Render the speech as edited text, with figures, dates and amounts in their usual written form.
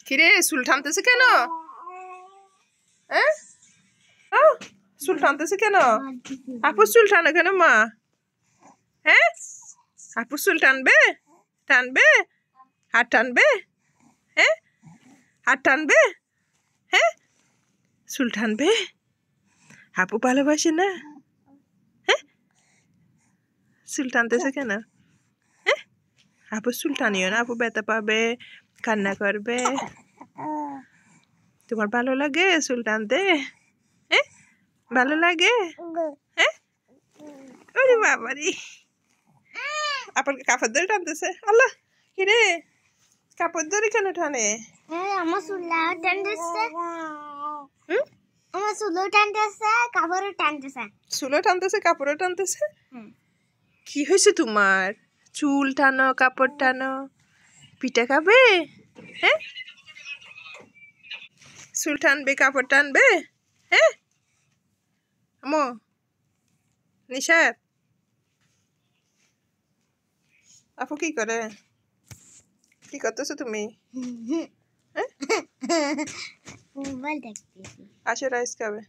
কিরে চুল টানতেছে কেন? হ্যাঁ চুল টানতেছে কেন? আপুর চুল টানো কেন মা? হ্যাঁ আপুর চুল টানবে? টানবে? হাত টানবে? হ্যাঁ হাত টানবে? হ্যাঁ চুল টানবে? আপু ভালোবাসে না? হ্যাঁ চুল টানতেছে কেন? হ্যাঁ আপু চুল টানিও না, আপু ব্যথা পাবে, কান্না করবে। তোমার ভালো লাগে চুল টানতে? হ্যাঁ ভালো লাগে? হ্যাঁ ওরে বাবারে, আপনার কাপড় ধরে টানতেছে। আল্লাহ কিরে কাপড় ধরে কেন টানে? আমার চুলা টানতেছে, আমার চুলো টানতেছে, কাপড়ও টানতেছে। চুলও টানতেছে কাপড়ও টানতেছে? কি হয়েছে তোমার? চুল টানো কাপড় টানো, পিঠা খাবে? হ্যাঁ চুল টানবে কাপড় টানবে? হ্যাঁ আমো নিশাত আপু কি করে? কি করতেছো তুমি? মোবাইল দেখতেছি। আসো রাইস খাবে।